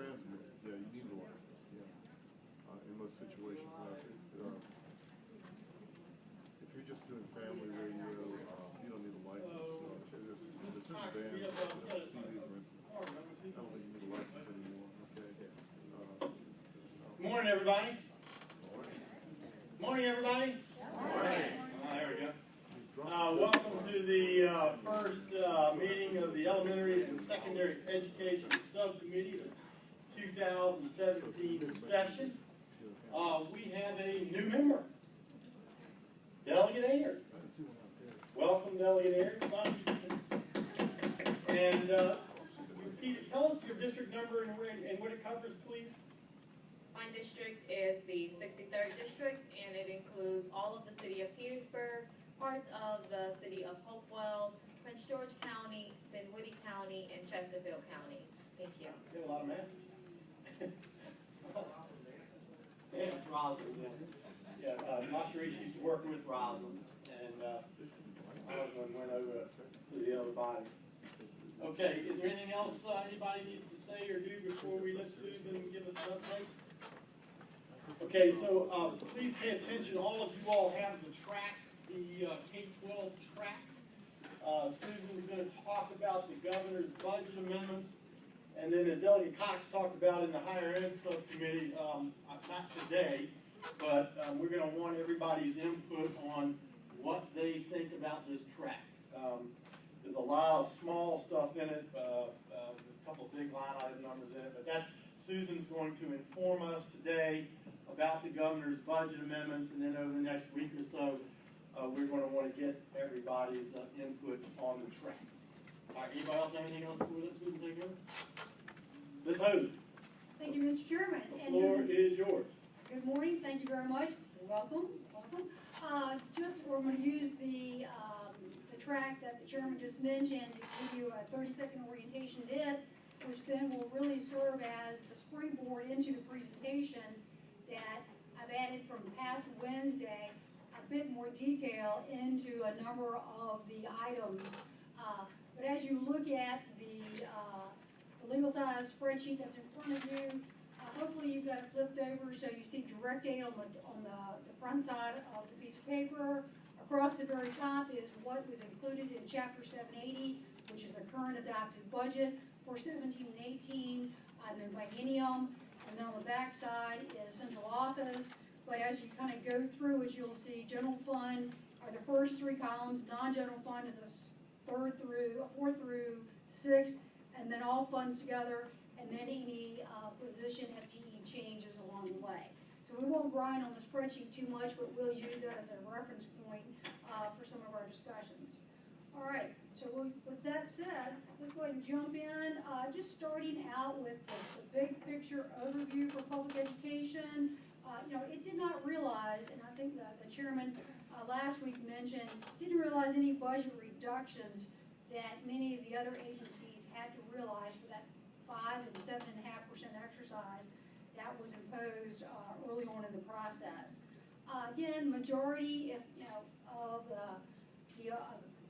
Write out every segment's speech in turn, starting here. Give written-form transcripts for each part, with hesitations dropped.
transmit, yeah, you need a license, yeah. In most situations, if you're just doing family radio, you don't need a license. There's certain bands, CDs, for instance. I don't think you need a license anymore. Okay. Good morning, everybody. Morning, everybody. Morning. There we go. Welcome to the first meeting of the Elementary and Secondary Education Subcommittee, the 2017 session. We have a new member, Delegate Ayer. Welcome, Delegate Ayer. And tell us your district number and what it covers, please. My district is the 63rd district, and it includes all of the city of Petersburg, parts of the city of Hopewell, Prince George County, Dinwiddie County, and Chesterfield County. Thank you. You have a lot of math. Yeah, it's Roslyn. Yeah, Masherie used to work with Roslyn, and Roslyn went over to the other body. Okay, is there anything else anybody needs to say or do before we let Susan give us an update? Okay, so please pay attention. All of you all have the track, the K-12 track. Susan is going to talk about the governor's budget amendments. And then as Delegate Cox talked about in the higher ed subcommittee, not today, but we're going to want everybody's input on what they think about this track. There's a lot of small stuff in it, a couple of big line item numbers in it, but that's Susan's going to inform us today about the governor's budget amendments, and then over the next week or so, we're going to want to get everybody's input on the track. All right, anybody else have anything else before we let Susan take over? Ms. Hogue. Thank you, Mr. Chairman. The floor is yours. Good morning. Thank you very much. Welcome. Awesome. We're going to use the track that the chairman just mentioned to give you a 30-second orientation bit, which then will really serve as the springboard into the presentation that I've added from past Wednesday, a bit more detail into a number of the items. But as you look at the legal size spreadsheet that's in front of you, hopefully you've got it flipped over so you see direct aid on the front side of the piece of paper. Across the very top is what was included in Chapter 780, which is the current adopted budget for 17 and 18, and then biennium. And then on the back side is central office. But as you kind of go through it, you'll see general fund are the first three columns, non-general fund are the fourth through sixth, and then all funds together, and then any position FTE changes along the way. So we won't grind on the spreadsheet too much, but we'll use it as a reference point for some of our discussions. All right, so with that said, let's go ahead and jump in. Just starting out with the big picture overview for public education. It did not realize, and I think the chairman last week mentioned, didn't realize any budget reductions that many of the other agencies had to realize for that 5 and 7.5% exercise that was imposed early on in the process. Again, majority of the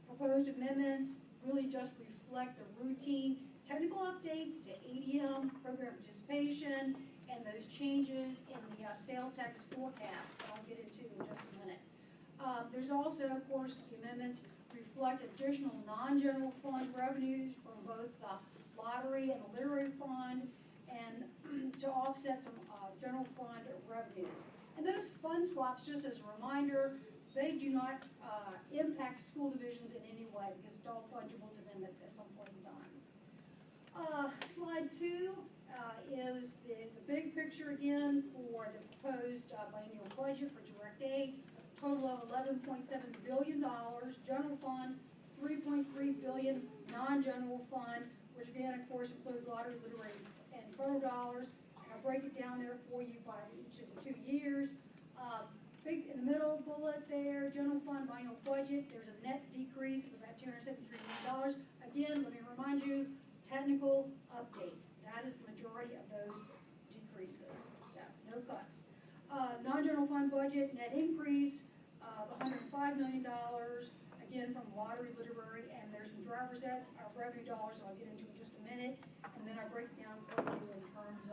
proposed amendments really just reflect the routine technical updates to ADM, program participation, and those changes in the sales tax forecast that I'll get into in just a minute. There's also, of course, the amendments reflect additional non-general fund revenues from both the lottery and the literary fund, and to offset some general fund revenues. And those fund swaps, just as a reminder, they do not impact school divisions in any way because it's all fungible to them at some point in time. Slide 2 is the big picture again for the proposed biennial budget for direct aid. Total of $11.7 billion, general fund, $3.3 billion non-general fund, which again, of course, includes lottery, literary, and photo dollars. I'll break it down there for you by each of the 2 years. Big in the middle bullet there, general fund biennial budget. There's a net decrease of about $273 million. Again, let me remind you, technical updates. That is the majority of those decreases. So no cuts. Non-general fund budget net increase of $105 million. Again, from lottery, literary, and there's some driver's ed revenue dollars I'll get into in just a minute. And then I'll break down for you in terms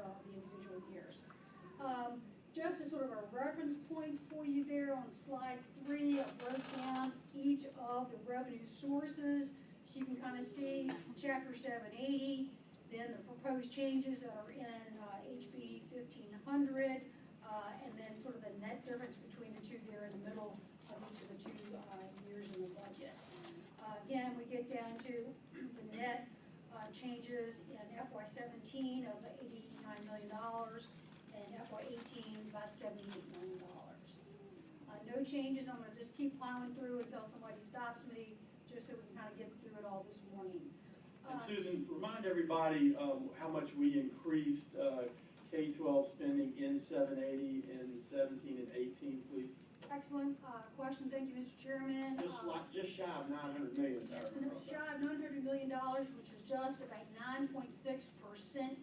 Just as sort of a reference point for you there on slide 3, I broke down each of the revenue sources. So you can kind of see chapter 780, then the proposed changes that are in HB 1500, and then sort of the net difference between the two there in the middle of each of the 2 years in the budget. Again, we get down to the net changes in FY17 of $89 million and FY18 about $78 million. No changes. I'm going to just keep plowing through until somebody stops me, just so we can kind of get through it all this morning. And Susan, remind everybody how much we increased K-12 spending in 780 in 17 and 18, please. Excellent question. Thank you, Mr. Chairman. Just shy of $900 million. Shy of $900 million, which is just about 9.6%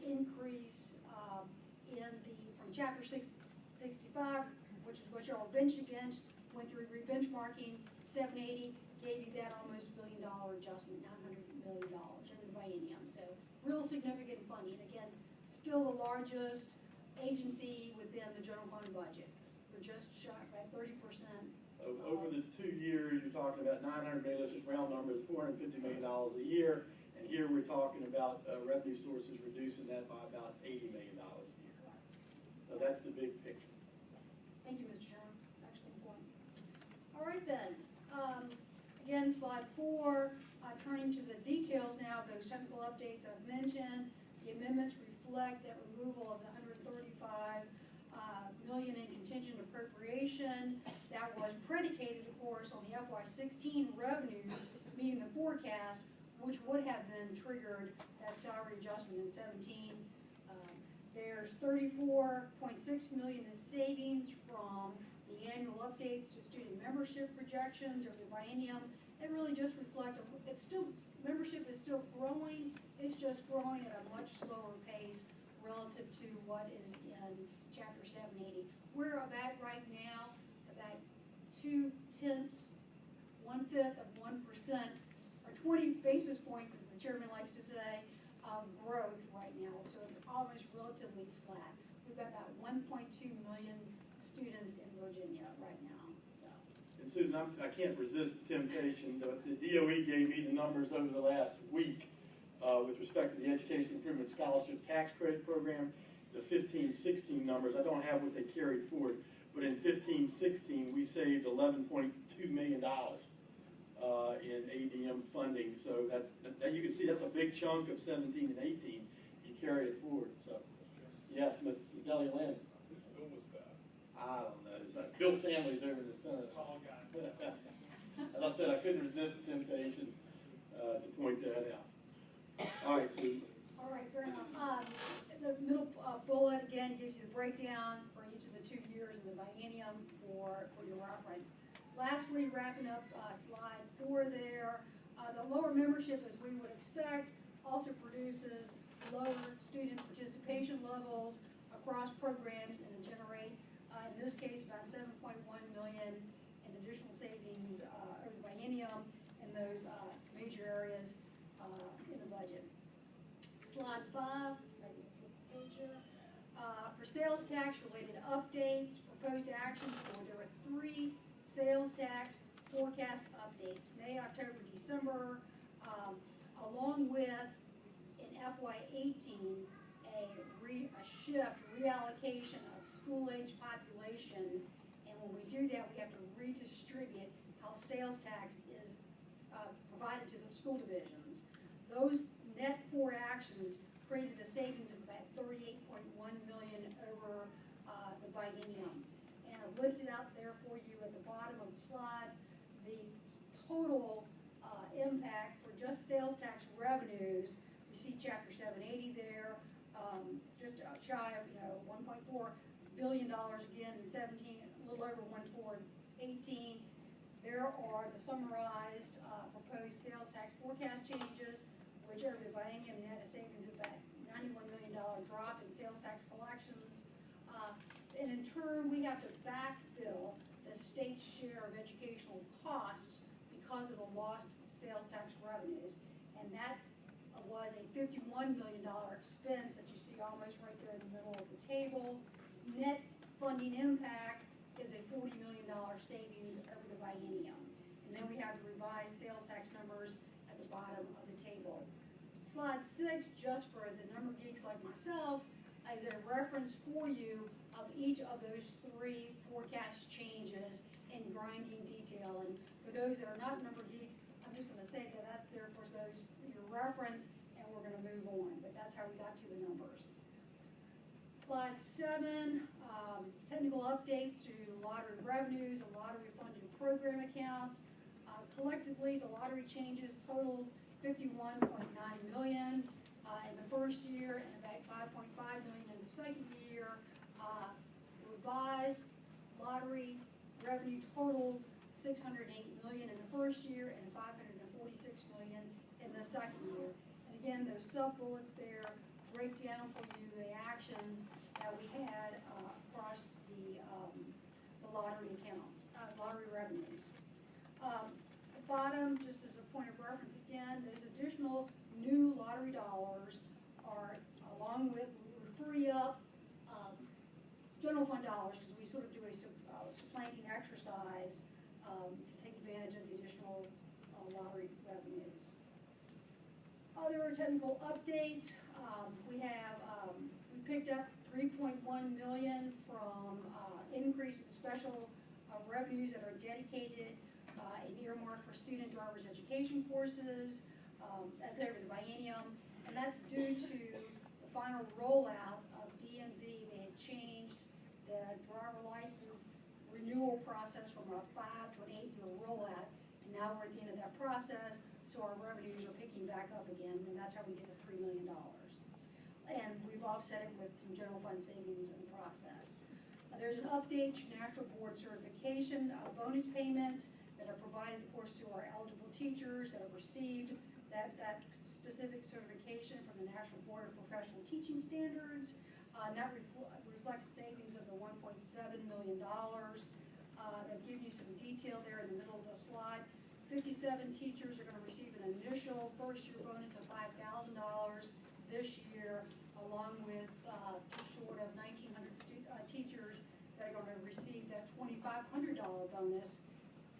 increase from Chapter 665, which is what y'all bench against, went through re-benchmarking. 780 gave you that almost $1 billion adjustment, $900 million over the biennium. So real significant funding. Again, still the largest agency within the general fund budget. We're just shy by 30%. Over the 2 years, you're talking about $900 million, that's just round numbers, $450 million a year. And here we're talking about revenue sources reducing that by about $80 million a year. So that's the big picture. Thank you, Mr. Chairman. Excellent point. All right then. Again, slide 4. Turning to the details now of those technical updates I've mentioned. The amendments reflect that removal of the $135 million in contingent appropriation that was predicated, of course, on the FY16 revenues meeting the forecast, which would have then triggered that salary adjustment in 17. There's $34.6 million in savings from the annual updates to student membership projections over the biennium. It really just reflects, membership is still growing, it's just growing at a much slower pace relative to what is in Chapter 780. We're about right now, about 0.2, 1/5 of 1%, or 20 basis points, as the chairman likes to say, of growth right now. So it's almost relatively flat. We've got about 1.2 million students in Virginia right now. So. And Susan, I can't resist the temptation. The DOE gave me the numbers over the last week with respect to the Education Improvement Scholarship Tax Credit Program. The 15-16 numbers, I don't have what they carried forward, but in 15-16 we saved $11.2 million in ADM funding. So that you can see that's a big chunk of 17 and 18. You carry it forward. So yes, Ms. Deli-Land. Whose bill was that? I don't know. It's like Bill Stanley's over in the Senate. Tall guy. As I said, I couldn't resist the temptation to point that out. All right, Susan. All right, fair enough. The middle bullet, again, gives you the breakdown for each of the 2 years in the biennium for your reference. Lastly, wrapping up slide 4 there, the lower membership, as we would expect, also produces lower student participation levels across programs and to generate, in this case, about $7.1 million in additional savings over the biennium in those major areas in the budget. Slide 5, for sales tax related updates, proposed actions there are 3 sales tax forecast updates, May, October, December, along with in FY18 a shift, reallocation of school-age population, and when we do that we have to redistribute how sales tax is provided to the school divisions. Those net 4 actions created a savings of about $38.1 million over the biennium. And I've listed out there for you at the bottom of the slide the total impact for just sales tax revenues. You see Chapter 780 there, just shy of $1.4 billion again in 17, a little over 1.4 in 18. There are the summarized proposed sales tax forecast changes, which over the biennium had a savings of about $91 million drop in sales tax collections. And in turn, we have to backfill the state's share of educational costs because of the lost sales tax revenues. And that was a $51 million expense that you see almost right there in the middle of the table. net funding impact is a $40 million savings over the biennium. And then we have the revised sales tax numbers at the bottom of the table. Slide 6, just for the number geeks like myself, is a reference for you of each of those 3 forecast changes in grinding detail. And for those that are not number geeks, I'm just going to say that that's there for those your reference, and we're going to move on. But that's how we got to the numbers. Slide 7, technical updates to lottery revenues and lottery funded program accounts. Collectively, the lottery changes totaled $51.9 million in the first year and about $5.5 million in the second year. Revised lottery revenue totaled $608 million in the first year and $546 million in the second year. And again, those sub-bullets there break down for you the actions that we had across the lottery account, lottery revenues. At the bottom, just as a point of reference again, those additional new lottery dollars are, along with, we free up general fund dollars, because we sort of do a supplanting exercise to take advantage of the additional lottery revenues. Other technical updates, we picked up $3.1 million from increase in special revenues that are dedicated and earmarked for student driver's education courses as over the biennium, and that's due to the final rollout of DMV. They had changed the driver license renewal process from a 5 to an 8-year rollout, and now we're at the end of that process, so our revenues are picking back up again, and that's how we get the $3 million. And we've offset it with some general fund savings in the process. There's an update to National Board Certification bonus payments that are provided, of course, to our eligible teachers that have received that specific certification from the National Board of Professional Teaching Standards. And that reflects savings of the $1.7 million. They've given you some detail there in the middle of the slide. 57 teachers are going to receive an initial first-year bonus of $5,000 this year, along with just short of 1,900 teachers that are going to receive that $2,500 bonus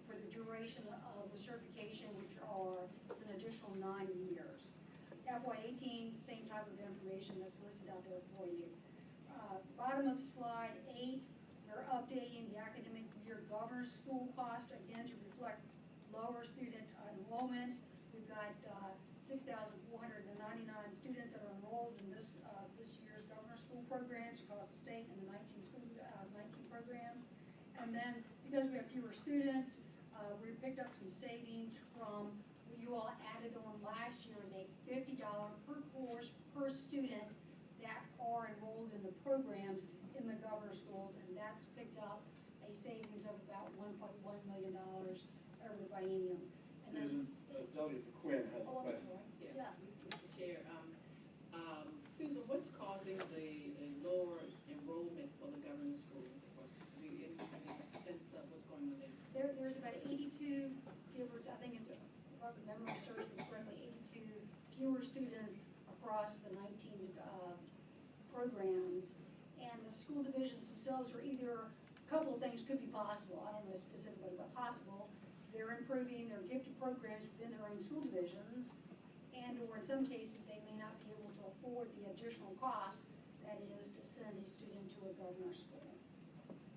for the duration of the certification, which it's an additional 9 years. FY18, same type of information that's listed out there for you. Bottom of slide 8, they're updating the academic year governor's school cost, again, to reflect lower student enrollment. We've got 6,499 students that are enrolled in this year's governor's school programs across the state, and the 19 programs. And then, because we have fewer students, we picked up some savings from what you all added on last year as a $50 per course per student that are enrolled in the programs in the governor schools, and that's picked up a savings of about $1.1 million over the biennium. And Susan, Delegate Quinn has a question. Yes. Mr. Chair, Susan, what's causing the lower enrollment for the governor's school? Do you have any sense of what's going on there? There's about 82, I think it's, if I remember searching correctly, 82 fewer students across the 19 programs. And the school divisions themselves are either, a couple of things could be possible, I don't know specifically, but possible. They're improving their gifted programs within their own school divisions, and or in some cases, they may not be able to afford the additional cost that is to send a student to a governor's school.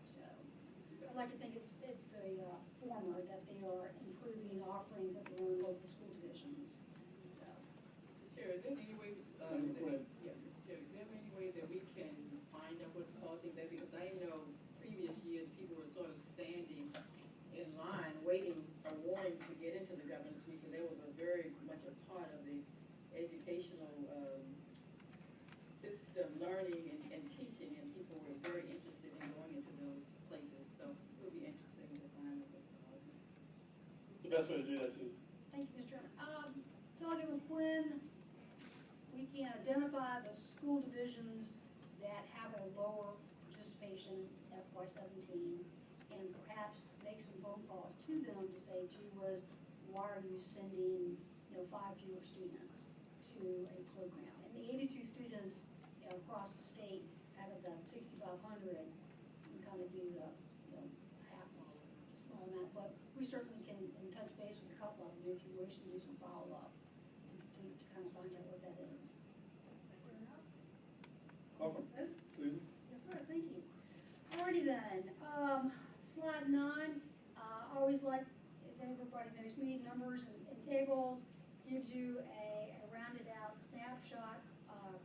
So, I'd like to think it's the former, that they are improving offerings at their own local school divisions. So, Mr. Chair, is there any way, yeah, Mr. Chair, is there any way that we can find out what's causing that? Because I know previous years, people were sort of standing in line, waiting or wanting to get into the governor's school, because there was a very much a part of the educational system, learning and teaching, and people were very interested in going into those places. So it would be interesting to find out what's causing it. What's the best way to do that, Susan? thank you, Mr. Chairman. Delegate McQuinn, we can identify the school divisions that have a lower participation in FY17, and perhaps make some phone calls to them to say, gee whiz, why are you sending 5 fewer students to a program? And the 82 students across the state out of the 6,500, and kind of do the, half, small amount, but we certainly can, touch base with a couple of them if you wish to do some follow-up to kind of find out what that is. Welcome. Susan? Yes, sir, thank you. Alrighty then, slide 9, I always like, as everybody knows me, numbers and tables, gives you a rounded out snapshot,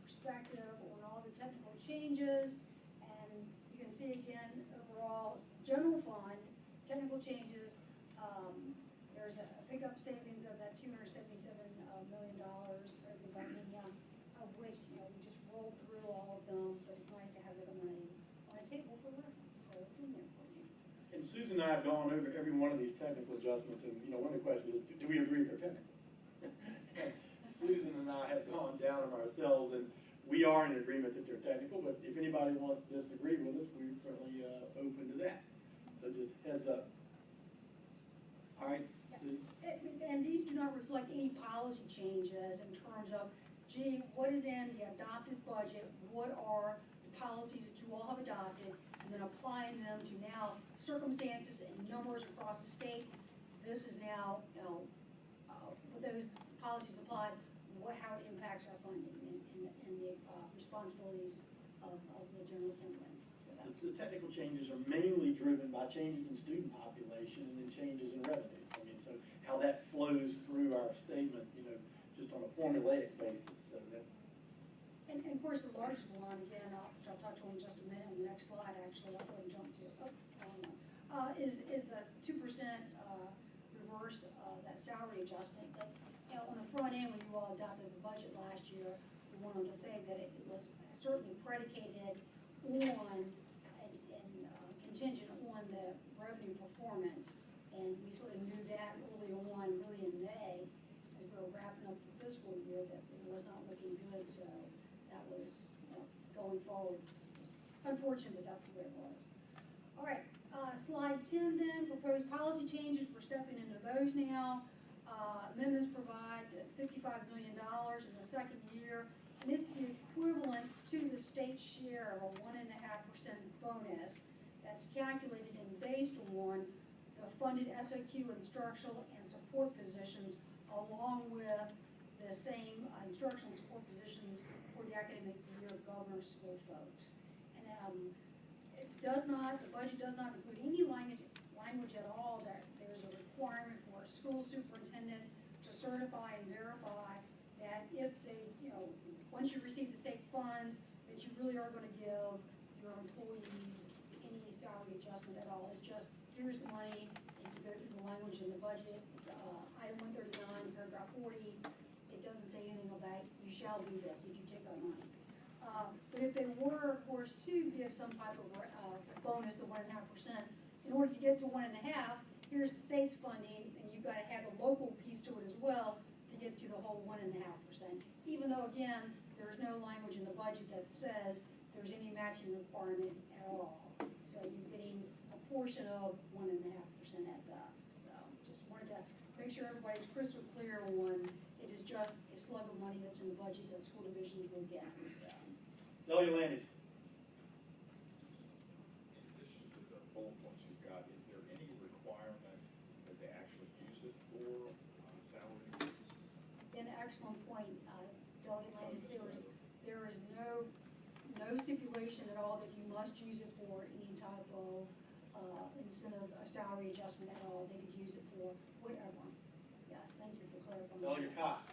perspective on all the technical changes, and you can see again, overall, general fund, technical changes, there's a pickup savings of that $277 million for the Buckingham, of which, we just rolled through all of them, but it's nice to have it on a table for reference, so it's in there for you. And Susan and I have gone over every one of these technical adjustments, and, one of the questions is, do we agree they're technical? Susan and I have gone down them ourselves, and we are in agreement that they're technical, but if anybody wants to disagree with us, we're certainly open to that. So just heads up. All right, Susan? And these do not reflect any policy changes in terms of, gee, what is in the adopted budget? What are the policies that you all have adopted? And then applying them to now circumstances and numbers across the state. This is now, with those policies applied, how it impacts our funding and the responsibilities of the General Assembly. So that's, The technical changes are mainly driven by changes in student population and then changes in revenues. I mean, so how that flows through our statement, just on a formulaic basis. So that's. and of course, the largest one, again, which I'll touch on in just a minute, on the next slide, actually, I'll go and jump to, is the 2% reverse, that salary adjustment. That, on the front end, when you all adopted the budget last year, we wanted to say that it was certainly predicated on and contingent on the revenue performance. And we sort of knew that early on, really in May, as we were wrapping up the fiscal year, that it was not looking good. So that was, going forward, it was unfortunate, but that's the way it was. All right, slide 10 then, proposed policy changes. We're stepping into those now. Amendments provide $55 million in the second year, and it's the equivalent to the state share of a 1.5% bonus that's calculated and based on the funded SOQ instructional and support positions, along with the same instructional support positions for the academic year governor school folks. And it does not, the budget does not include any language at all that there's a requirement for a school superintendent to certify and verify that if they, once you receive the state funds, that you really are going to give your employees any salary adjustment at all. It's just, here's the money, and you go through the language in the budget, it's, item 139, paragraph 40, it doesn't say anything about you shall do this if you take our money. But if they were, of course, to give some type of bonus, the 1.5%, in order to get to 1.5%, here's the state's funding, and you've got to have a local piece to it as well to get to the whole 1.5%. Even though, again, there's no language in the budget that says there's any matching requirement at all. So you're getting a portion of 1.5% at best. So just wanted to make sure everybody's crystal clear on it is just a slug of money that's in the budget that school divisions will get. So. Delegate Landis. In addition to the bullet points you've got, is there any requirement that they actually use it for salary increases? An excellent point, Delegate Landis. There is no stipulation at all that you must use it for any type of incentive or salary adjustment at all. They could use it for whatever. Yes, thank you for clarifying. Delegate Cox.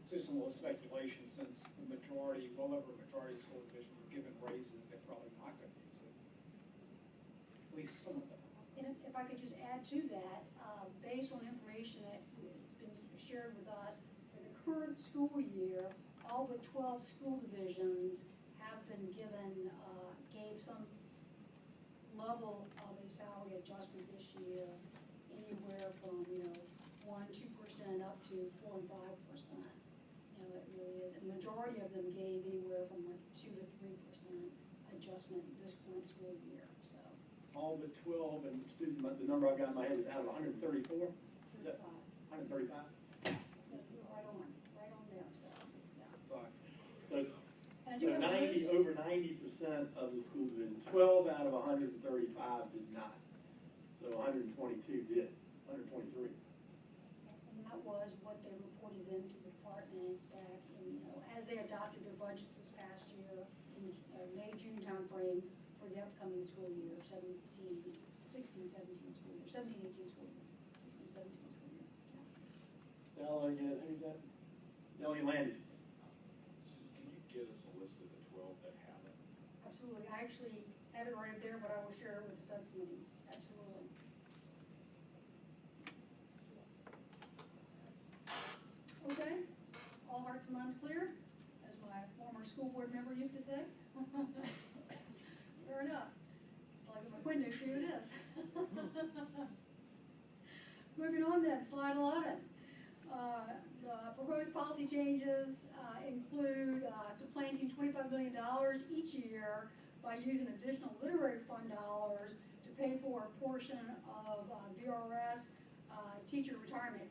It's just a little speculation, since the majority, well over a majority of school divisions were given raises, they're probably not going to use it. At least some of them. And if I could just add to that, based on information that has been shared with us, for the current school year, all but 12 school divisions have been given, gave some level of a salary adjustment this year, anywhere from, 1-2% up to 4 and 5%. It really is. And the majority of them gave anywhere from 2 to 3% adjustment this current school year. So. All but 12, and student, the number I've got in my head is out of 134? Is that 135? Right on there, so, yeah. Sorry. So And I do have a 90, list. over 90% of the school division. 12 out of 135 did not. So 122 did, 123. And that was what they reported into the department back in, as they adopted their budgets this past year in the May, June timeframe for the upcoming school year, 16, 17 school year, 17, 18 school year, 16, 17 school year. Delegate, who's that? Delegate Landis. Can you get us a list of the 12 that haven't? Absolutely. I actually have it right up there, but I will share it with the subcommittee. Absolutely. Okay. All hearts and minds clear, as my former school board member used to say. Fair enough. Like my window shoe it is. Moving on then, slide 11. The proposed policy changes include supplanting $25 million each year by using additional literary fund dollars to pay for a portion of VRS teacher retirement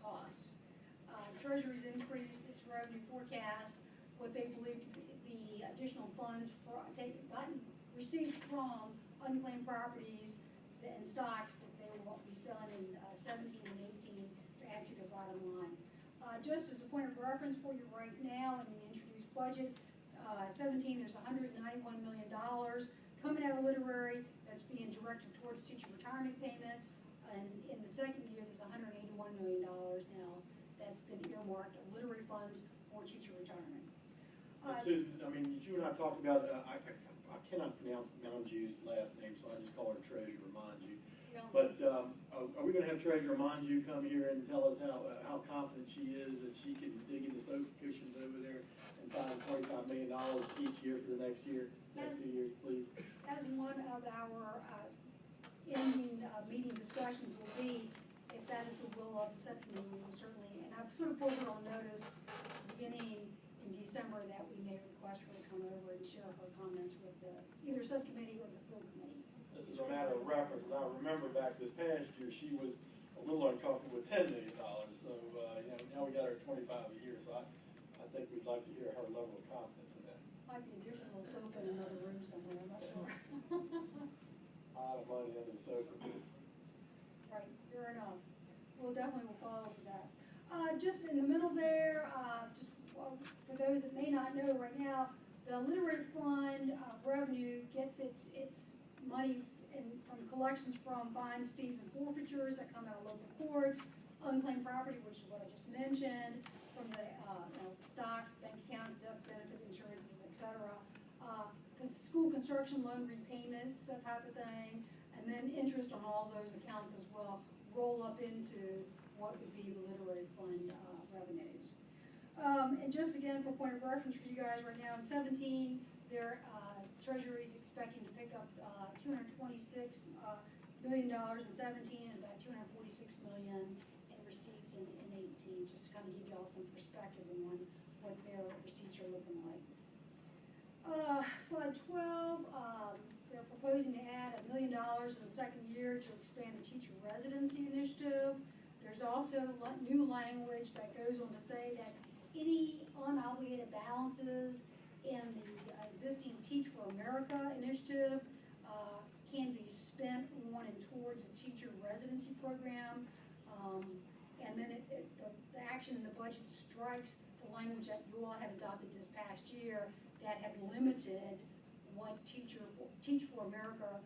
costs. Treasury's increased its revenue forecast, what they believe to be additional funds received from unclaimed properties and stocks that they will be selling in 17 and 18 to add to their bottom line. Just as a point of reference for you right now in the introduced budget, 17, there's $191 million coming out of literary that's being directed towards teacher retirement payments. And in the second year, there's $181 million now that's been earmarked of literary funds for teacher retirement. Susan, I mean, you and I talked about, I cannot pronounce Manju's last name, so I just call her Treasurer Manju. But are we going to have Treasurer Manju come here and tell us how confident she is that she can dig into sofa cushions over there and find $25 million each year for the next 2 years, please? As one of our ending meeting discussions will be, if that is the will of the subcommittee, we will certainly, and I've sort of pulled her on notice beginning in December that we may request her to come over and share her comments with either subcommittee or the full committee. This is a matter of reference. I remember back this past year, she was a little uncomfortable with $10 million. So, now we got her 25 a year. So I think we'd like to hear her level of confidence in that. Might be additional sofa in another room somewhere, I'm not sure. A lot of money under the sofa. Right, fair enough. We'll definitely will follow up with that. Just in the middle there, for those that may not know right now, the literary fund revenue gets its money from collections from fines, fees, and forfeitures that come out of local courts, unclaimed property, which is what I just mentioned, from the stocks, bank accounts, death benefit insurances, etc. School construction loan repayments, that type of thing, and then interest on all those accounts as well roll up into what would be the literary fund revenues. And just again, for point of reference for you guys right now, in 17, their Treasury is expecting to pick up $226 million in 17 and about $246 million in receipts in 18, just to kind of give you all some perspective on what their receipts are looking like. Slide 12, they're proposing to add $1 million in the second year to expand the teacher residency initiative. There's also new language that goes on to say that any unobligated balances in the existing Teach for America initiative can be spent on and towards a teacher residency program. And then the action in the budget strikes the language that you all had adopted this past year that had limited what Teach for America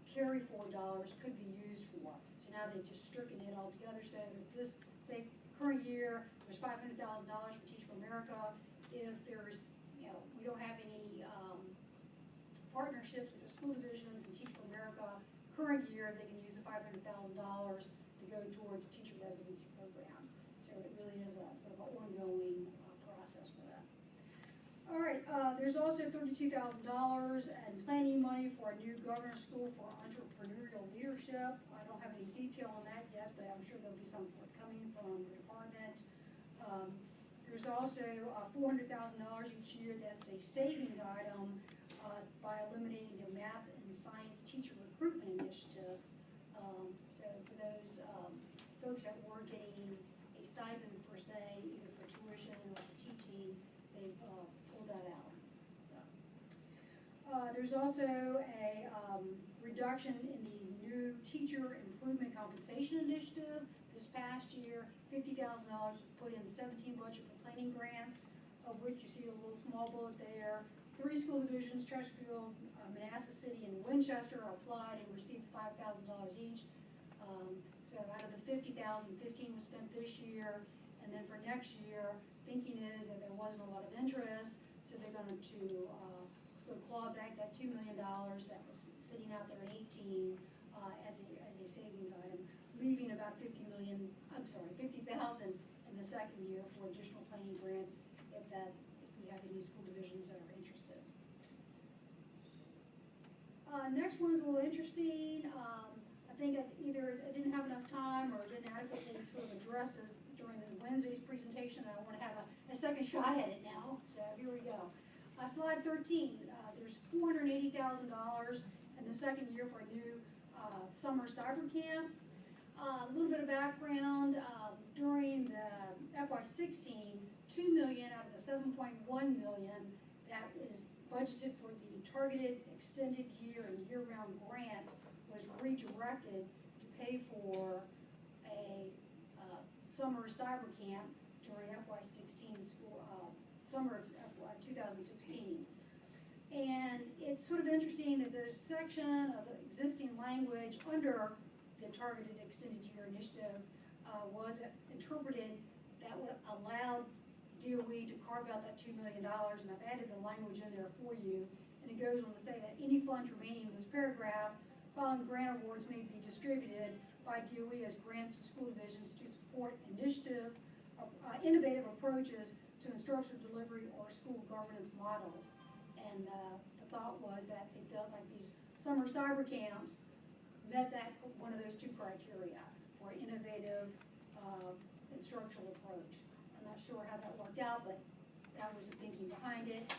carry forward dollars could be used for. So now they've just stricken it all together so that this, say, current year, there's $500,000 for Teach for America. If there's, we don't have any partnerships with the school divisions and Teach for America, current year, they can use the $500,000 to go towards teacher residency program. So it really is a sort of an ongoing process for that. All right, there's also $32,000 in planning money for a new governor's school for entrepreneurial leadership. I don't have any detail on that yet, but I'm sure there'll be some forthcoming from the department. There's also $400,000 each year that's a savings item by eliminating the math and science teacher recruitment initiative. So for those folks that were getting a stipend per se, either for tuition or for teaching, they've pulled that out. There's also a reduction in the new teacher improvement compensation initiative. This past year, $50,000 was put in the 17 budget for planning grants, of which you see a little small bullet there. 3 school divisions, Chesterfield, Manassas City, and Winchester applied and received $5,000 each. So out of the $50,000, 15 was spent this year, and then for next year, thinking is that there wasn't a lot of interest, so they're going to sort of claw back that $2 million that was sitting out there in 18 as a savings item, leaving about $50,000 in the second year for additional planning grants if we have any school divisions that are interested. Next one is a little interesting. I think either I didn't have enough time or didn't adequately sort of address this during the Wednesday's presentation. I want to have a second shot at it now, so here we go. Slide 13, there's $480,000 in the second year for a new summer cyber camp. A little bit of background, during the FY16, $2 million out of the $7.1 million that is budgeted for the targeted extended year and year-round grants was redirected to pay for a summer cyber camp during FY16 school, summer of FY 2016. And it's sort of interesting that there's a section of existing language under the targeted extended year initiative was interpreted that would allow DOE to carve out that $2 million, and I've added the language in there for you. And it goes on to say that any funds remaining in this paragraph following grant awards may be distributed by DOE as grants to school divisions to support innovative approaches to instructional delivery or school governance models. And the thought was that they felt like these summer cyber camps met one of those 2 criteria for innovative instructional approach. I'm not sure how that worked out, but that was the thinking behind it.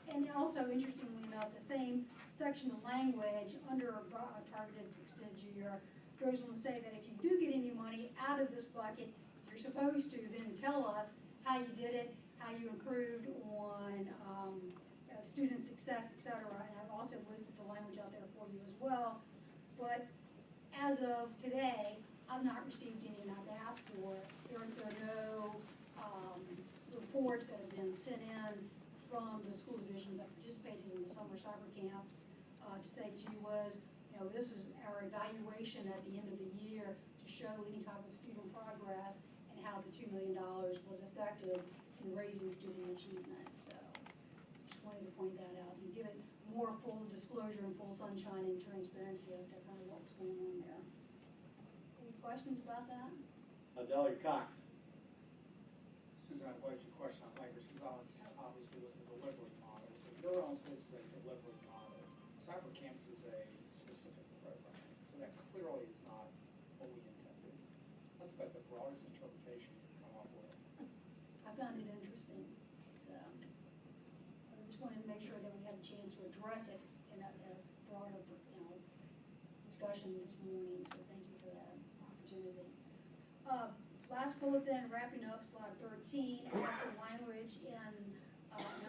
And also, interestingly enough, the same section of language under targeted extended year goes on to say that if you do get any money out of this bucket, you're supposed to then tell us how you did it, how you improved on student success, etc. And I've also listed the language out there for you as well. But as of today, I've not received any, and I've asked for. There are no reports that have been sent in from the school divisions that participated in the summer cyber camps to say, gee whiz, this is our evaluation at the end of the year to show any type of student progress and how the $2 million was effective in raising student achievement. So just wanted to point that out and give it more full disclosure and full sunshine and transparency as to kind of what's going on there. Any questions about that? Delia Cox. Susan, I'd like your question on language, because our intent obviously was the delivery model. So your own is a delivery model. Cyber camps is a specific program, so that clearly is not what we intended. That's about the broadest interpretation you can come up with. I found it interesting. So I just wanted to make sure that we had a chance to address it in a broader, discussion this morning. So thank you for that opportunity. Last bullet then, wrapping up slide 13, add some language in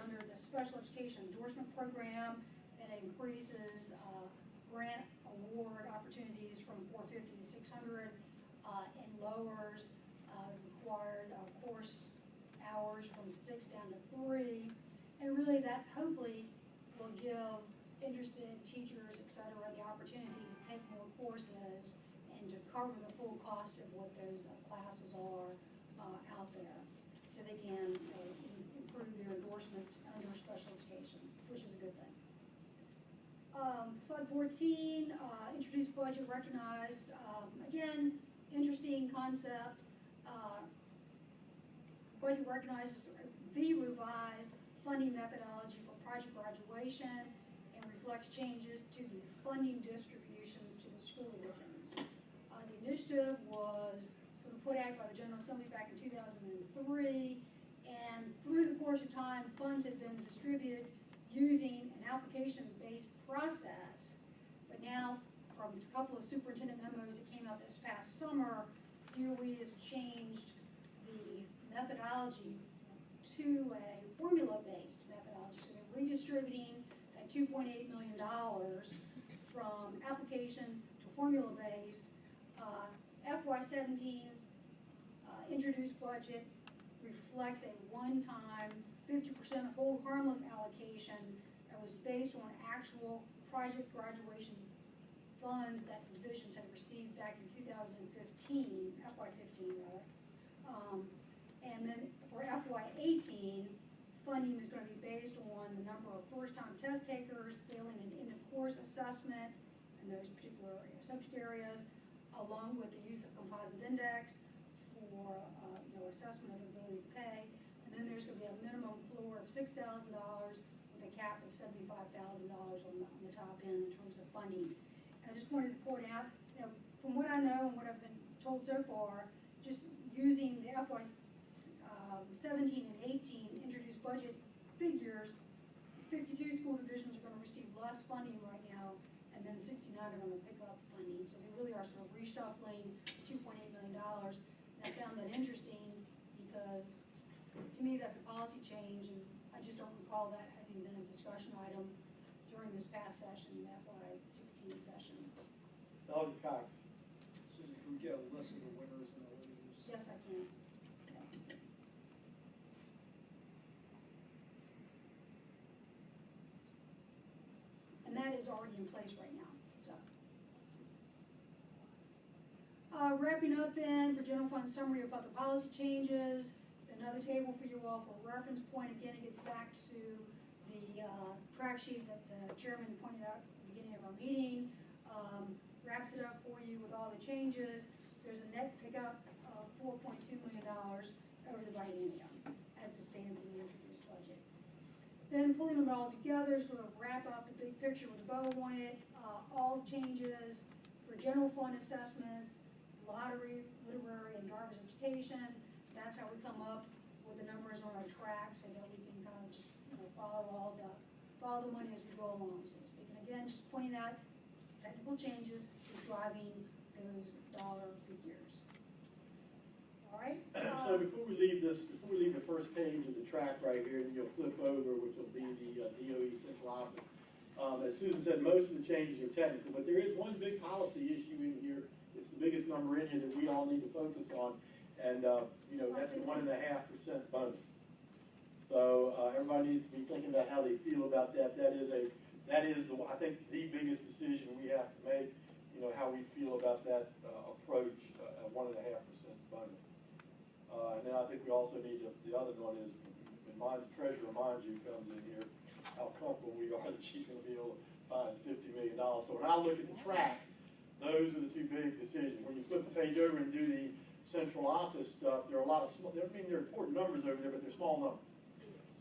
under the special education endorsement program that increases grant award opportunities from 450 to 600 and lowers required course hours from 6 down to 3. And really that hopefully will give interested teachers, etc., the opportunity to take more courses and to cover the full cost of what those classes are out there, so they can improve their endorsements under special education, which is a good thing. Slide 14, introduced budget recognized. Again, interesting concept. Budget recognizes the revised funding methodology for project graduation and reflects changes to the funding distributions to the school divisions. The initiative was sort of put out by the General Assembly back in 2003, and through the course of time, funds have been distributed using an application-based process. But now, from a couple of superintendent memos that came out this past summer, DOE has changed the methodology to a formula-based methodology. So they're redistributing that $2 $2.8 million from application to formula-based. FY17 introduced budget reflects a one-time 50% hold harmless allocation that was based on actual project graduation funds that the divisions had received back in 2015, FY15 rather. And then for FY18, funding is going to be based on the number of first-time test takers failing an end-of-course assessment in those particular subject areas, along with the use of composite index for assessment of ability to pay. And then there's going to be a minimum floor of $6,000 with a cap of $75,000 on the top end in terms of funding. And I just wanted to point out, from what I know and what I've been told so far, just using the FY 17 and 18 introduced budget figures, 52 school divisions are going to receive less funding right now, and then 69 are going to pick up funding. So they really are sort of reshuffling $2.8 million. And I found that interesting because, to me, that's a policy change, and I just don't recall that having been a discussion item during this past session, the FY16 session. Dr. Cox. Susan, can we get a list of the winners and the losers? Yes, I can. And that is already in place right now, so. Wrapping up then, for general fund summary about the policy changes, another table for you all for reference point. Again, it gets back to the track sheet that the chairman pointed out at the beginning of our meeting. Wraps it up for you with all the changes. There's a net pickup of $4.2 million over the biennium as it stands in the introduced budget. Then pulling them all together, sort of wrap up the big picture with a bow on it. All changes for general fund assessments, lottery, literary, and garbage education. That's how we come up with the numbers on our track so that we can kind of just follow the money as we go along, so to speak. And again, just pointing out technical changes is driving those dollar figures. All right. So before we leave the first page of the track right here, and you'll flip over, which will be the DOE central office. As Susan said, most of the changes are technical, but there is one big policy issue in here. It's the biggest number in here that we all need to focus on, and that's the 1.5% bonus. So everybody needs to be thinking about how they feel about that. That is I think the biggest decision we have to make. How we feel about that approach, 1.5% bonus. And then I think we also need to, the other one is, the treasurer Manju comes in here, how comfortable we are that she's going to be able to find $50 million. So when I look at the track, those are the two big decisions. When you flip the page over and do the central office stuff, there are a lot of small, they're important numbers over there, but they're small numbers.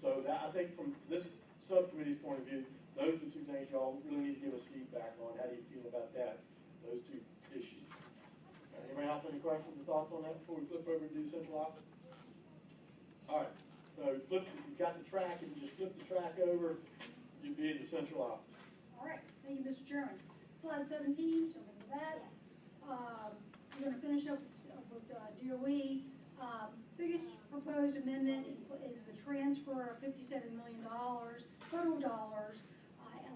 So that, I think from this subcommittee's point of view, those are the two things y'all really need to give us feedback on. How do you feel about that? Those two issues. Anybody else have any questions or thoughts on that before we flip over and do central office? All right. So you've got the track, and you just flip the track over, you'd be in the central office. All right. Thank you, Mr. Chairman. Slide 17, jumping to that. We're going to finish up with DOE. Biggest proposed amendment is the transfer of $57 million, total dollars,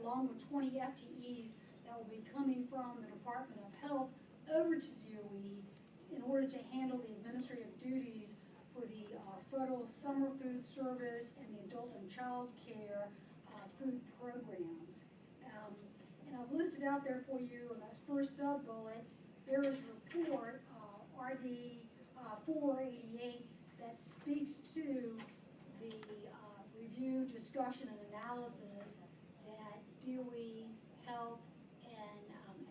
along with 20 FTEs that will be coming from the Department of Health over to DOE in order to handle the administrative duties for the federal summer food service and the adult and child care food programs. And I've listed out there for you in that first sub-bullet, there is a report, RD 488, that speaks to the review, discussion, and analysis that DOE, Health, and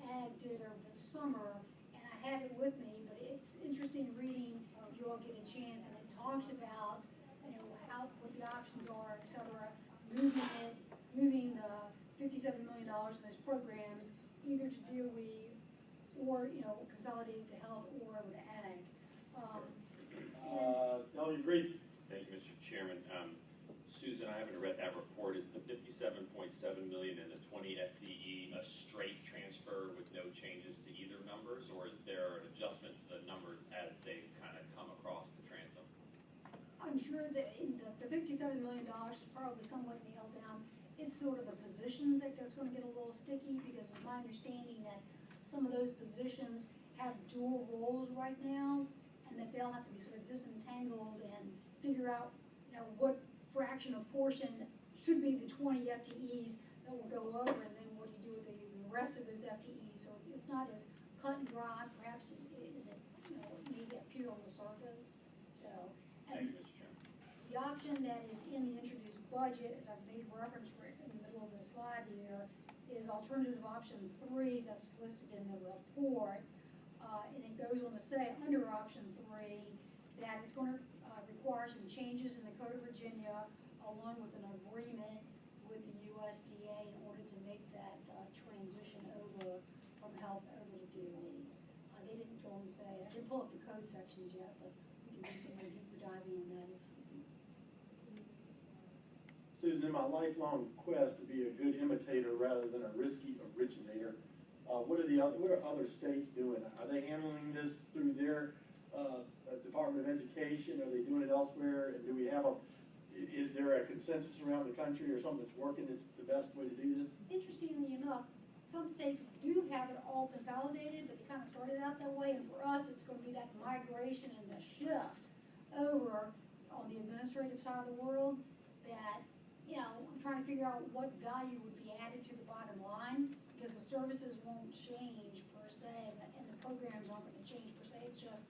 Ag did over the summer. And I have it with me, but it's interesting reading if you all get a chance. And it talks about what the options are, et cetera, moving the $57 million in those programs either to DOE or consolidated to Health or over to Ag. Delegate Reese. Thank you, Mr. Chairman. Susan, I haven't read that report. Is the $57.7 million and the 20 FTE a straight transfer with no changes to either numbers, or is there an adjustment to the numbers as they kind of come across the transom? I'm sure that the $57 million is probably somewhat nailed down. it's sort of the positions that's gonna get a little sticky, because it's my understanding that some of those positions have dual roles right now, and that they'll have to be sort of disentangled and figure out, what fraction or portion should be the 20 FTEs that will go over, and then what do you do with the rest of those FTEs? So it's not as cut and dry, perhaps, as it, may appear on the surface, so. Thank you, Mr. Chairman. The option that is in the introduced budget, as I've made reference for in the middle of the slide here, is alternative option 3 that's listed in the report. And it goes on to say, under option 3, that it's going to require some changes in the Code of Virginia, along with an agreement with the USDA in order to make that transition over from health over to DOE. They didn't go and say, I didn't pull up the code sections yet, but we can do some more deeper diving in that. Susan, in my lifelong quest to be a good imitator rather than a risky originator, what are other states doing? Are they handling this through their Department of Education? Are they doing it elsewhere? And do we have is there a consensus around the country or something that's working that's the best way to do this? Interestingly enough, some states do have it all consolidated, but they kind of started out that way, and for us, it's going to be that migration and the shift over on the administrative side of the world that, I'm trying to figure out what value would be added to the bottom line, because the services won't change per se, and the programs aren't going to change per se. It's just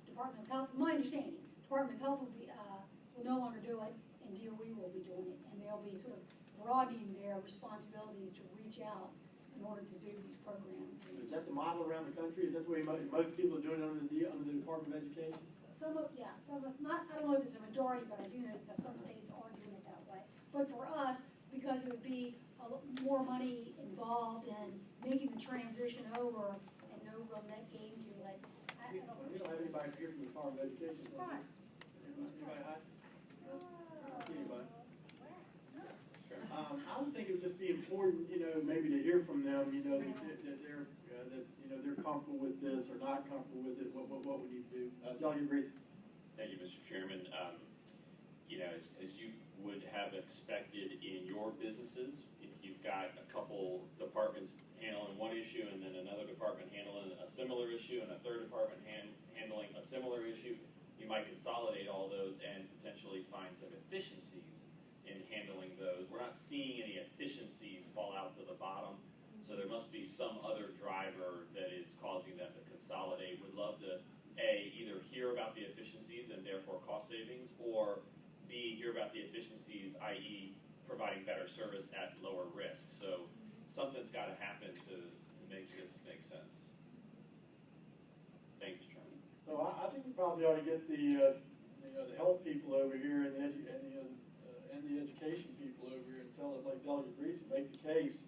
Department of Health, my understanding, Department of Health will no longer do it, and DOE will be doing it, and they'll be sort of broadening their responsibilities to reach out in order to do these programs. Is that the model around the country? Is that the way most people are doing it under the Department of Education? Some of us, not, I don't know if it's a majority, but I do know that some states are doing it that way. But for us, because it would be more money involved in making the transition over and no real net gain to it, We don't have anybody here from the Department of Education. Surprised. Anybody hi? No? I don't see anybody. I would think it would just be important, maybe to hear from them, that they're comfortable with this or not comfortable with it, what we need to do. Delegate Reese. Thank you, Mr. Chairman. As you would have expected in your businesses, if you've got a couple departments handling one issue and then another department handling a similar issue and a third department handling a similar issue, you might consolidate all those and potentially find some efficiencies in handling those. We're not seeing any efficiencies fall out to the bottom, so there must be some other driver that is causing them to consolidate. Would love to, A, either hear about the efficiencies and therefore cost savings, or B, hear about the efficiencies, i.e. providing better service at lower risk. So something's got to happen to make this make sense. Thank you, Chairman. So I think we probably ought to get the health people over here and the education people over here and tell it, like Delegate Reese, and make the case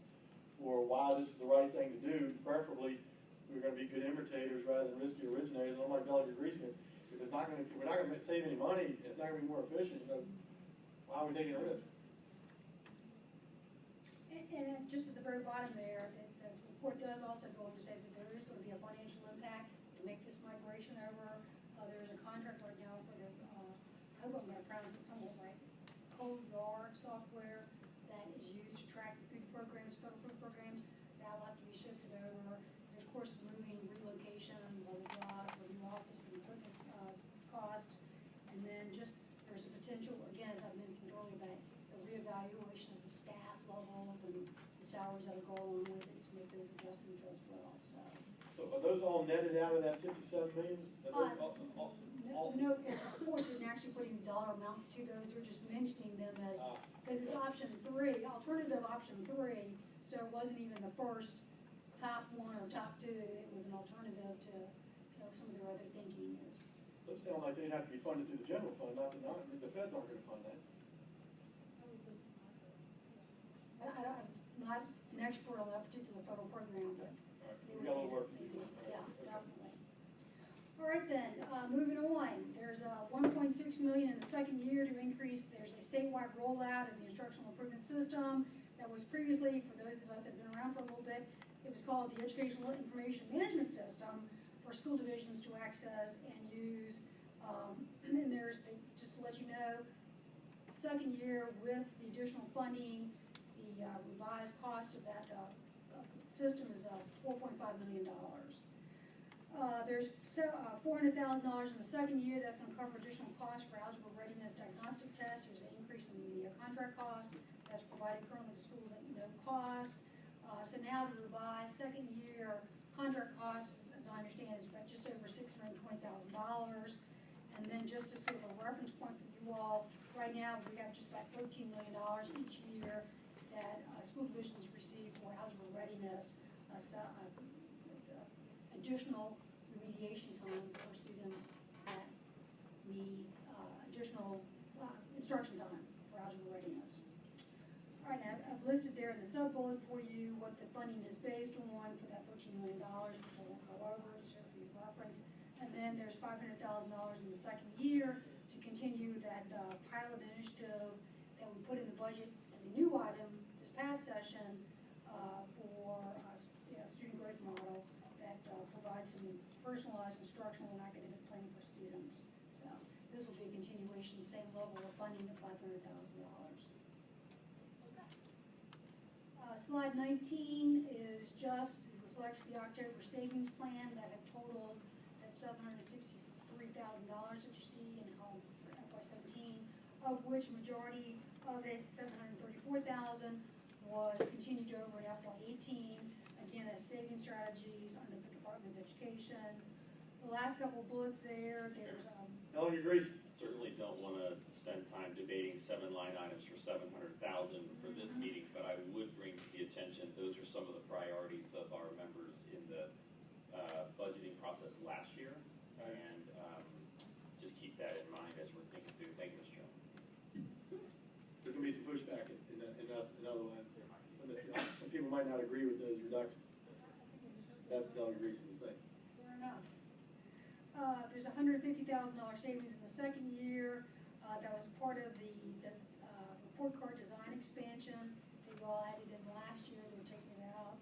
for why this is the right thing to do. Preferably, we're going to be good imitators rather than risky originators. And I'm like Delegate Reese, if we're not going to save any money, and it's not going to be more efficient, why are we taking a risk? And just at the very bottom there, the report does also go on to say that there is going to be a financial impact to make this migration over. There's a contract right now for the, I hope I'm going to pronounce it somewhat right, CODAR software that is used to track food programs, federal food programs. That will have to be shifted over. There's, of course, moving, relocation, blah, blah, blah, for new office and equipment costs. And then just, there's a potential, again, as I mentioned earlier, about a reevaluation of the staff levels and the salaries that are going along with it to make those adjustments as well, so. So are those all netted out of that 57 million? No, because the report didn't actually put any dollar amounts to those, we're just mentioning them as, because it's option 3, alternative option 3, so it wasn't even the first top 1 or top 2, it was an alternative to, some of their other thinking is. Those sound like they'd have to be funded through the general fund, not the feds aren't going to fund that. I'm not an expert on that particular federal program, but. We got a little work to do. Yeah, definitely. All right then, moving on, there's $1.6 million in the second year to increase, there's a statewide rollout of the instructional improvement system that was previously, for those of us that have been around for a little bit, it was called the Educational Information Management System for school divisions to access and use. And there's, just to let you know, second year with the additional funding, the revised cost of that system is $4.5 million. There's $400,000 in the second year. That's going to cover additional costs for algebra readiness diagnostic tests. There's an increase in the contract cost that's provided currently to schools at no cost. So now the revised second year contract cost, as I understand, is about just over $620,000. And then just as sort of a reference point for you all, right now we have just about $13 million each year that school divisions receive for algebra readiness, additional remediation time for students that need additional instruction time for algebra readiness. All right, now I've listed there in the sub-bullet for you what the funding is based on for that $13 million, which I won't go over, it's for your reference. And then there's $500,000 in the second year to continue that pilot initiative that we put in the budget as a new item this past session for student growth model that provides some personalized instructional and academic planning for students. So this will be a continuation, the same level of funding at $500,000. Slide 19 is just reflects the October savings plan that have totaled at $763,000 that you see in home for FY17, of which majority of it, $734,000, was continued over in FY18. Again, as saving strategies under the Department of Education. The last couple of bullets there's Melanie agrees. Certainly don't want to spend time debating 7 line items for $700,000 for this meeting, but I would bring to the attention, those are some of the priorities of our members in the budgeting process last year, and just keep that in mind as we're thinking through. Thank you, Mr. Chairman. There's going to be some pushback in other ones. Some people might not agree with those reductions. That's what Doug agrees to say. Fair enough. There's $150,000 savings in the second year. That was part of the report card design expansion. They all added in last year. They're taking it out.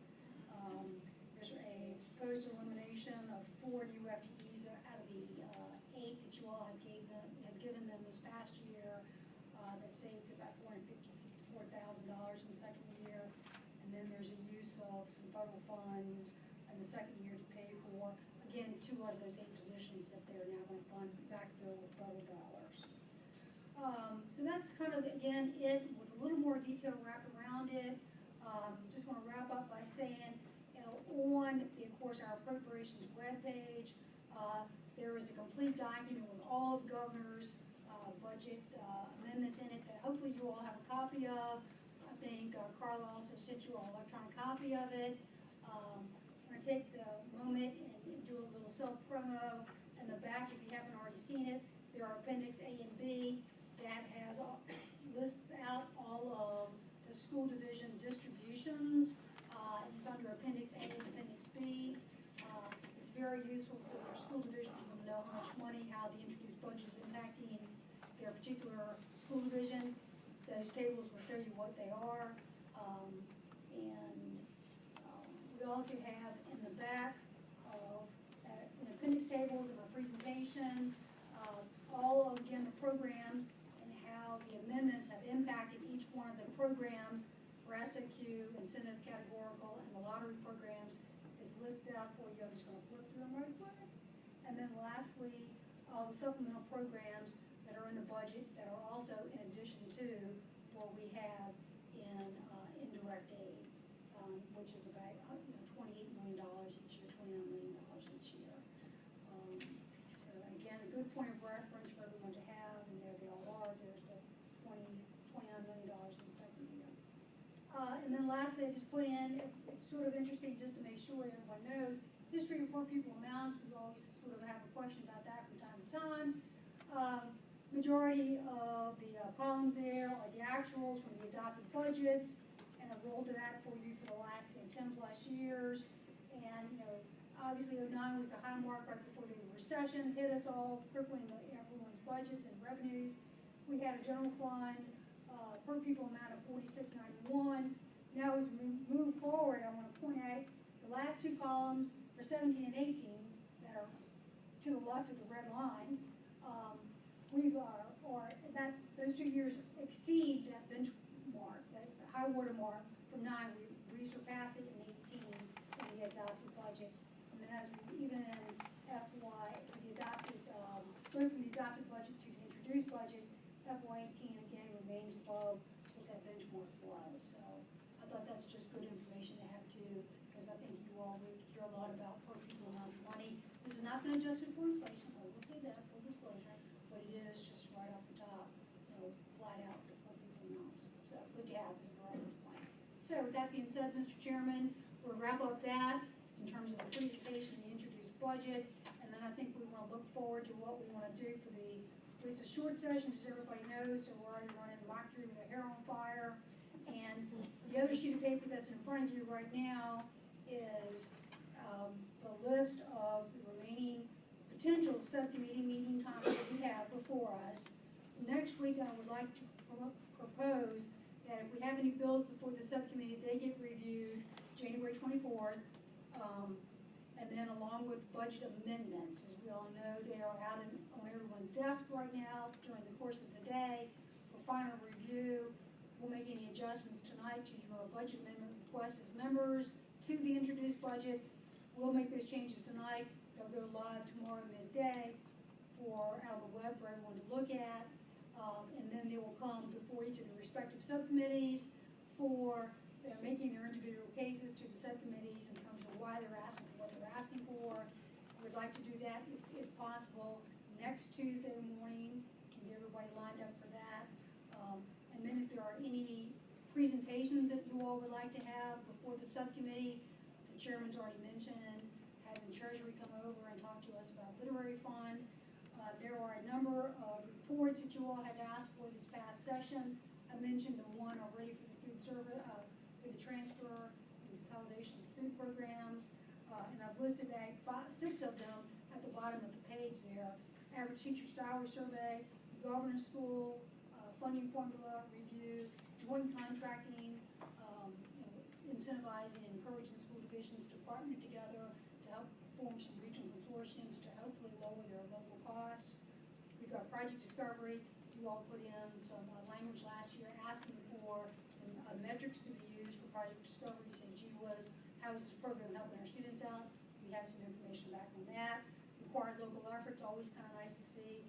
There's a proposed elimination of 4 new FTEs out of the 8 that you all have given them this past year. That saves about $454,000 in the second year. And then there's a use of some federal funds in the second year to pay for, again, 2 out of those 8 positions that they're now going to fund backfill with federal dollars. So that's kind of, again, it with a little more detail wrapped around it. Just want to wrap up by saying, on, of course, our appropriations webpage, there is a complete document with all of the governor's budget amendments in it that hopefully you all have a copy of. I think Carla also sent you an electronic copy of it. I'm going to take the moment and do a little self-promo. In the back, if you haven't already seen it, there are Appendix A and B that has lists out all of the school division distributions. It's under Appendix A and Appendix B. It's very useful so our school divisions will know how much money, how the introduced budget is impacting their particular school division. Those tables will show you what they are. We also have in the back of in appendix tables of our presentation, all of, again, the programs and how the amendments have impacted each one of the programs for SOQ, incentive categorical, and the lottery programs is listed out for you. I'm just going to flip through them right quick. And then lastly, all the supplemental programs that are in the budget that are also in addition to what we have in indirect aid, which is about $28 million each year, $29 million each year. So again, a good point of reference for everyone to have, and there they all are. There's a $29 million in the second year. And then lastly, I just put in, it's sort of interesting just to make sure everyone knows, history of poor pupil amounts. We always sort of have a question about that from time to time. Majority of the columns there are the actuals from the adopted budgets, and I've rolled it out for you for the last 10 plus years. And obviously 09 was the high mark right before the recession hit us all, crippling everyone's budgets and revenues. We had a general fund per pupil amount of $46.91. Now as we move forward, I want to point out the last 2 columns for 17 and 18 that are to the left of the red line. Those 2 years exceed that benchmark, that high water mark from 9, we surpass it in 18 in the adopted budget. And then as we, even in FY, the adopted, going from the adopted budget to the introduced budget, FY18 again remains above what that benchmark was. So I thought that's just good information to have too, because I think you all would hear a lot about per pupil amounts of money. This has not been adjusted for inflation, I will say that, full disclosure, but it is just right off the top, flat out the per pupil amounts. So good to have as a reference point. So with that being said, Mr. Chairman, we'll wrap up that in terms of the presentation, the introduced budget, and then I think we want to look forward to what we want to do for it's a short session, as everybody knows, so we're already running the mock through with a hair on fire. And the other sheet of paper that's in front of you right now is the list of the remaining potential subcommittee meeting times that we have before us. Next week, I would like to propose that if we have any bills before the subcommittee, they get reviewed January 24th. And then along with budget amendments, as we all know, they are out on everyone's desk right now during the course of the day for final review. We'll make any adjustments tonight to your budget amendment requests as members to the introduced budget. We'll make those changes tonight. They'll go live tomorrow midday for out on the web for everyone to look at. And then they will come before each of the respective subcommittees for making their individual cases to the subcommittees in terms of why they're asking for what they're asking for. We'd like to do that, if possible, next Tuesday morning, and get everybody lined up for that. And then if there are any presentations that you all would like to have before the subcommittee, the chairman's already mentioned having Treasury come over and talk to us about literary fund. There are a number of reports that you all had asked for this past session. I mentioned the one already for the food service, for the transfer and consolidation of food programs. And I've listed 6 of them at the bottom of the page there. Average teacher salary survey, governance school, funding formula review, joint contracting, incentivizing and encouraging school divisions to partner together to help form some regional consortiums to hopefully lower their local costs. We've got project discovery. You all put in some language last year asking for some metrics to be used for project discovery. Saying, gee whiz, how is this program helping our students out? We have some information back on that. Required local efforts, always kind of nice to see.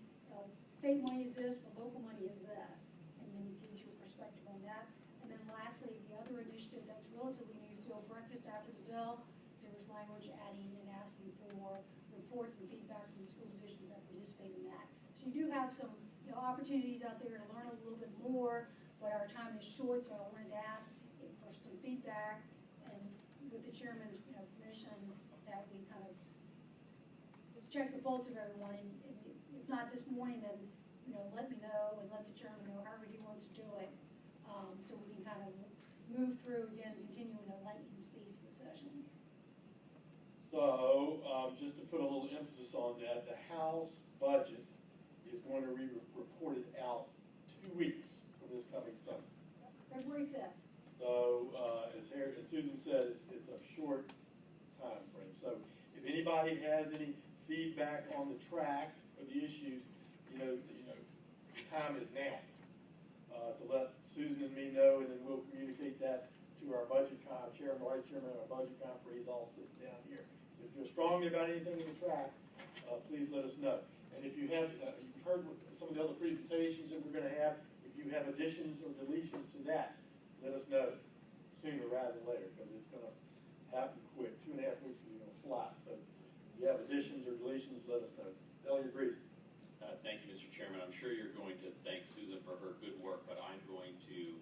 State money is this, but local money is this. And then it gives you a perspective on that. And then lastly, the other initiative that's relatively new still, breakfast after the bell. There was language adding and asking for reports and feedback from the school divisions that participate in that. So you do have some opportunities out there to learn a little bit more, but our time is short, so I wanted to ask for some feedback and with the chairman's permission that we kind of just check the pulse of everyone. And if not this morning, then let me know and let the chairman know however he wants to do it, so we can kind of move through again, continuing at lightning speed for the session. So, just to put a little emphasis on that, the House budget is going to be reported out 2 weeks from this coming summer. February 5th. So, as Susan said, it's a short time frame. So, if anybody has any feedback on the track or the issues, the time is now to let Susan and me know, and then we'll communicate that to our budget chairman, vice chairman of our budget conference. He's all sitting down here. So if you're strongly about anything in the track, please let us know. And if you have, you've heard some of the other presentations that we're going to have. If you have additions or deletions to that, let us know sooner rather than later, because it's going to happen quick. 2.5 weeks is going to fly. So if you have additions or deletions, let us know. Elliot Breeze. Thank you, Mr. Chairman. I'm sure you're going to thank Susan for her good work, but I'm going to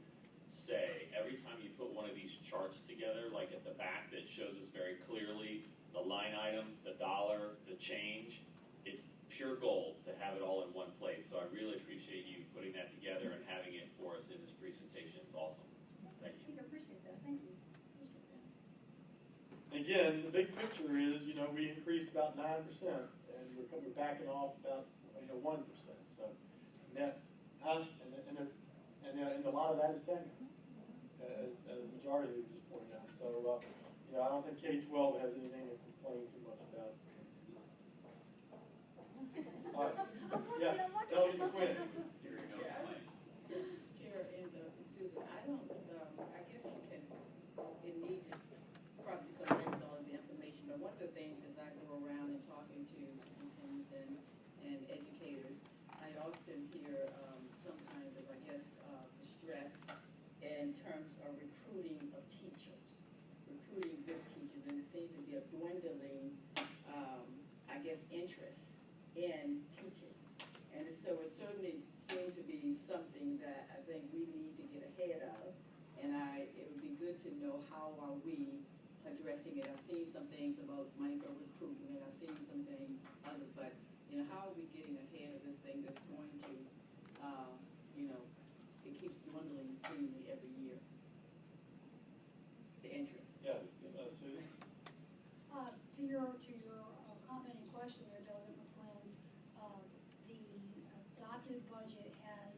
say every time you put one of these charts together, like at the back that shows us very clearly the line item, the dollar, the change, it's pure gold to have it all in one place. So I really appreciate you putting that together and having it for us in this presentation. It's awesome. Thank you. I appreciate that. Thank you. Appreciate that. Again, the big picture is, we increased about 9%, and we're backing off about 1%. So net, and a lot of that is tenure, as the majority of just pointed out. So I don't think K-12 has anything to complain too much about. All right. Yes, Elliot McQuinn. Chair and Susan, I don't in teaching. And so it certainly seemed to be something that I think we need to get ahead of. And it would be good to know how are we addressing it. I've seen some things about money for recruitment, I've seen some things other, but, how are we getting ahead of this thing that's going to, it keeps dwindling seemingly every year? The interest. Yeah, Susan? To your comment and question there, Delegate McFlynn, the adopted budget has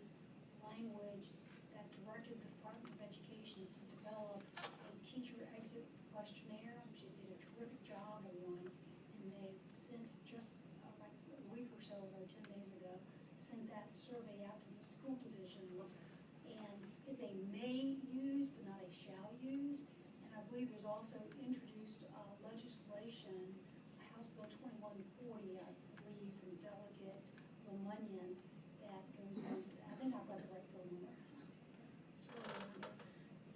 language that directed the Department of Education to develop a teacher exit questionnaire, which they did a terrific job on, and they since just like a week or so ago, 10 days ago, sent that survey out to the school divisions, and it's a may use but not a shall use. And I believe there's also introduced legislation, House Bill 2140, I believe, from Delegate Lemunion, that goes on, I think I've got the right bill number,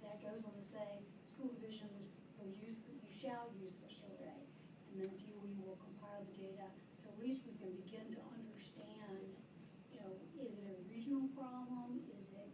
that goes on to say school divisions will use, you shall use the survey, and then DOE will compile the data, so at least we can begin to understand, is it a regional problem, is it,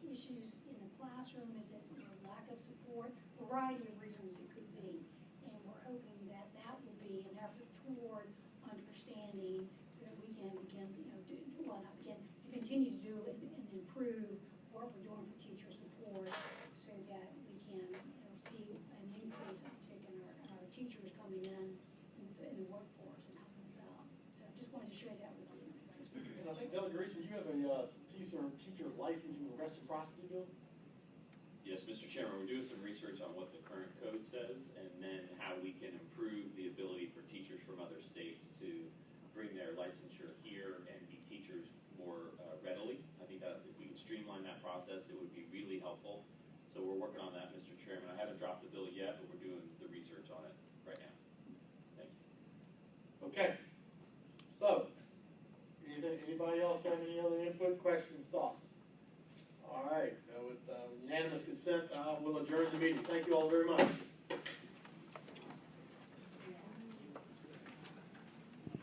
issues in the classroom, is it, lack of support, variety of reasons it could be, and we're hoping that that will be an effort toward understanding, so that we can begin, to continue to do and improve what we're doing for teacher support, so that we can, see an increase uptick in our teachers coming in the workforce and helping us out. So I just wanted to share that with you. And I think, Delegate Reason, you have a teacher licensing reciprocity bill? Yes, Mr. Chairman, we're doing some research on what the current code says and then how we can improve the ability for teachers from other states to bring their licensure here and be teachers more readily. I think that if we can streamline that process, it would be really helpful. So we're working on that, Mr. Chairman. I haven't dropped the bill yet, but we're doing the research on it right now. Thank you. Okay. So, anybody else have any other input, questions, thoughts? All right, with unanimous consent, we'll adjourn the meeting. Thank you all very much.